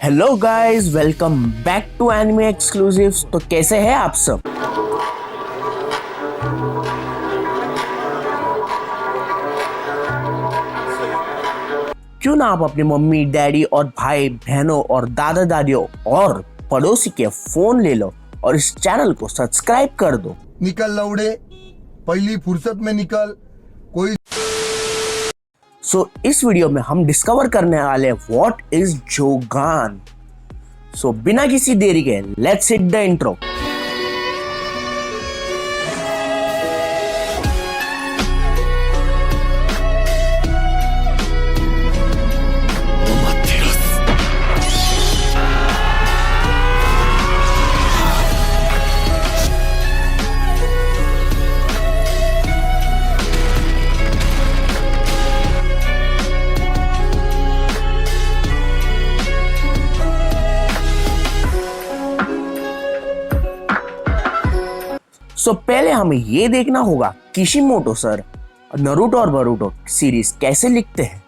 Hello guys, welcome back to anime exclusives. तो कैसे हैं आप सब? क्यों ना आप अपनी मम्मी डैडी और भाई बहनों और दादा दादियों और पड़ोसी के फोन ले लो और इस चैनल को सब्सक्राइब कर दो। निकल लौड़े, पहली फुर्सत में निकल। कोई इस वीडियो में हम डिस्कवर करने वाले हैं व्हाट इज जोगान। बिना किसी देरी के लेट्स हिट द इंट्रो। पहले हमें ये देखना होगा किशिमोटो सर नारुतो और बोरुतो सीरीज कैसे लिखते हैं।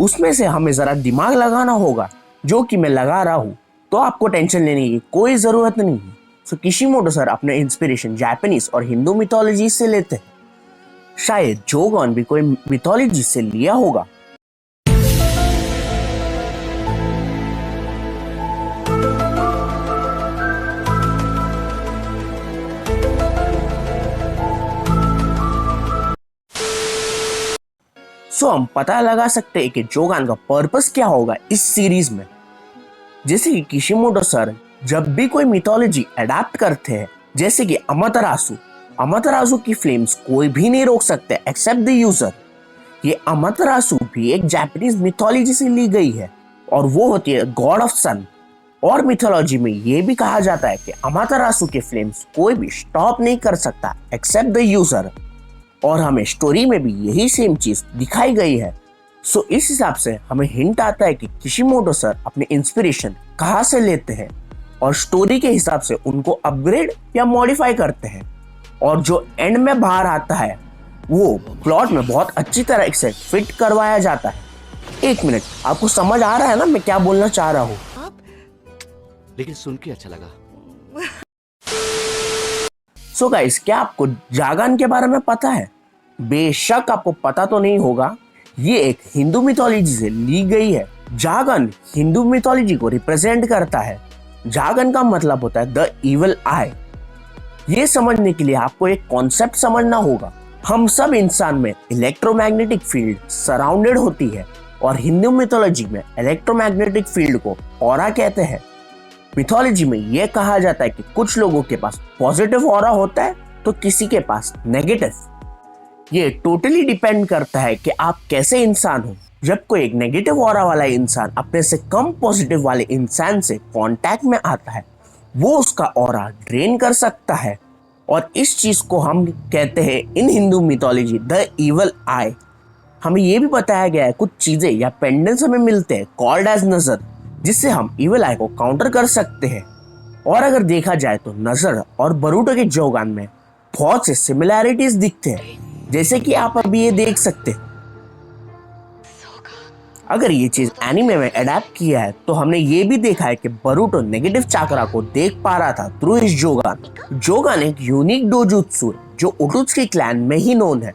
उसमें से हमें जरा दिमाग लगाना होगा, जो कि मैं लगा रहा हूँ, तो आपको टेंशन लेने की कोई जरूरत नहीं है। किशिमोटो सर अपने इंस्पिरेशन जापानीज और हिंदू मिथोलॉजी से लेते हैं। शायद जोगॉन भी कोई मिथोलॉजी से लिया होगा। हम पता लगा सकते हैं कि जोगान का पर्पस क्या होगा इस सीरीज में। जैसे कि किशिमोटो सर जब भी कोई मिथोलॉजी अडैप्ट करते हैं, जैसे कि अमातेरासु की फ्लेम्स कोई भी नहीं रोक सकते एक्सेप्ट द यूजर। ये अमातेरासु भी एक जापानीज मिथोलॉजी से ली गई है और वो होती है गॉड ऑफ सन। और मिथोलॉजी में ये भी कहा जाता है कि अमातेरासु के फ्लेम्स कोई भी स्टॉप नहीं कर सकता एक्सेप्ट द यूजर। और हमें स्टोरी में भी यही सेम चीज दिखाई गई है। इस हिसाब से हमें हिंट आता है कि किशिमोटो सर अपने इंस्पिरेशन कहाँ से लेते हैं और स्टोरी के हिसाब से उनको अपग्रेड या मॉडिफाई करते हैं। और जो एंड में बाहर आता है वो प्लॉट में बहुत अच्छी तरह से फिट करवाया जाता है। एक मिनट, आपको समझ आ रहा है ना मैं क्या बोलना चाह रहा हूँ? लेकिन सुन के अच्छा लगा। गाइस, क्या आपको जागान के बारे में पता है? बेशक आपको पता तो नहीं होगा, ये एक हिंदू मिथोलॉजी से ली गई है। जागन हिंदू मिथोलॉजी को रिप्रेजेंट करता है। जागन का मतलब होता है द इविल आई। ये समझने के लिए आपको एक कॉन्सेप्ट समझना होगा। हम सब इंसान में इलेक्ट्रोमैग्नेटिक फील्ड सराउंडेड होती है और हिंदू मिथोलॉजी में इलेक्ट्रोमैग्नेटिक फील्ड को ऑरा कहते हैं। मिथोलॉजी में यह कहा जाता है कि कुछ लोगों के पास पॉजिटिव ऑरा होता है तो किसी के पास नेगेटिव। ये टोटली डिपेंड करता है कि आप कैसे इंसान हो। जब कोई एक नेगेटिव ऑरा वाला इंसान अपने से कम पॉजिटिव वाले इंसान से कांटेक्ट में आता है, वो उसका ऑरा ड्रेन कर सकता है। और इस चीज को हम कहते हैं इन हिंदू मिथोलॉजी द इविल आई। हमें ये भी बताया गया है कुछ चीजें या पेंडेंट्स हमें मिलते हैं कॉल्ड एज नजर, जिससे हम इविल आई को काउंटर कर सकते हैं। और अगर देखा जाए तो नजर और बोरुतो के जोगान में बहुत से सिमिलैरिटीज दिखते हैं, जैसे कि आप अभी ये देख सकते हैं। अगर ये चीज एनिमे में अडैप्ट किया है तो हमने ये भी देखा है कि बोरुतो नेगेटिव चाकरा को देख पा रहा था थ्रू इस जोगान। जोगान एक यूनिक डोजुत्सु है जो ओटुत्सुकी क्लैन में ही नोन है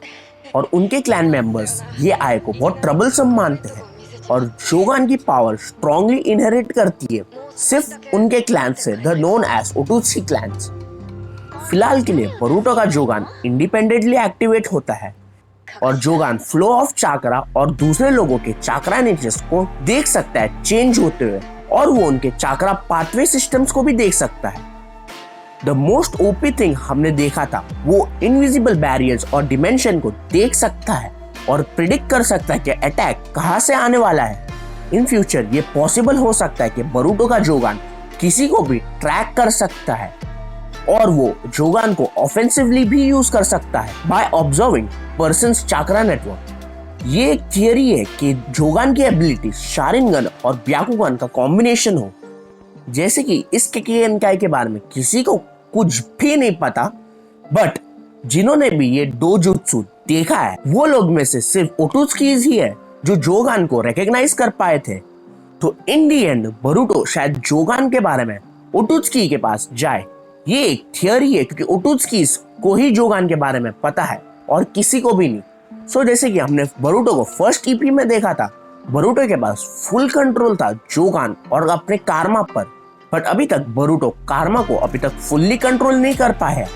और उनके क्लैन मेंबर्स ये आई को बहुत ट्रबलसम मानते हैं और जोगान की पावर स्ट्रांगली इनहेरिट करती है सिर्फ उनके क्लैन से, द नोन एज ओटुत्सुकी क्लैंस। फिलहाल के लिए बोरुतो का जोगान इंडिपेंडेंटली एक्टिवेट होता है और जोगान फ्लो ऑफ चाकरा और दूसरे लोगों के चाकरा नेचर्स को देख सकता है चेंज होते हुए, और वो उनके चाकरा पाथवे सिस्टम्स को भी देख सकता है। द मोस्ट ओपी थिंग हमने देखा था वो इनविजिबल बैरियर्स और डिमेंशन को देख सकता है और प्रिडिक्ट कर सकता है कि अटैक कहां से आने वाला है। इन फ्यूचर ये पॉसिबल हो सकता है कि बोरुतो का जोगान किसी को भी ट्रैक कर सकता है और वो जोगान को ऑफेंसिवली भी यूज कर सकता है by observing persons chakra network. ये एक थियरी है कि जोगान की एबिलिटी शारिंगन और ब्याकुगन का कॉम्बिनेशन हो। जैसे कि इस केकेएनकाई के बारे में किसी को कुछ भी नहीं पता, बट जिन्होंने भी ये डोजुत्सु देखा है वो लोग में से सिर्फ ओटुत्सुकीज ही है जो जोगान को रिकॉग्नाइज कर पाए थे। तो इन दी एंड बरूटो शायद जोगान के बारे में ओटुत्सुकी के पास जाए। ये एक थियरी है क्योंकि ओटुत्सुकी को ही जोगान के बारे में पता है और किसी को भी नहीं। सो जैसे कि हमने बरूटो को फर्स्ट ईपी में देखा था, बरूटो के पास फुल कंट्रोल था जोगान और अपने कारमा पर, बट अभी तक बरूटो कारमा को अभी तक फुल्ली कंट्रोल नहीं कर पाया।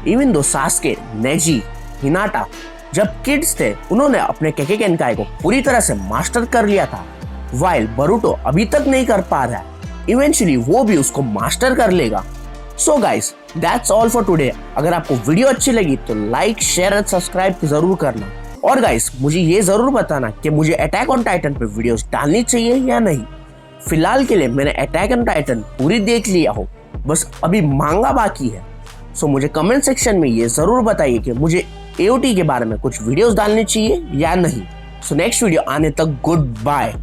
Even though Sasuke, Naezy, Hinata जब किड्स थे उन्होंने अपने केके केनकाई को पूरी तरह से मास्टर कर लिया था, वाइल बरूटो अभी तक नहीं कर पा रहा है। इवेंचुअली वो भी उसको मास्टर कर लेगा। So guys, that's all for today. अगर आपको वीडियो अच्छी लगी तो लाइक, शेयर एंड सब्सक्राइब जरूर करना। और गाइस, मुझे ये जरूर बताना कि मुझे अटैक ऑन टाइटन पे वीडियोस डालनी चाहिए या नहीं। फिलहाल के लिए मैंने अटैक ऑन टाइटन पूरी देख लिया हो, बस अभी मांगा बाकी है। सो मुझे कमेंट सेक्शन में ये जरूर बताइए कि मुझे एओटी के बारे में कुछ वीडियोस डालने चाहिए या नहीं। सो नेक्स्ट वीडियो आने तक गुड बाय।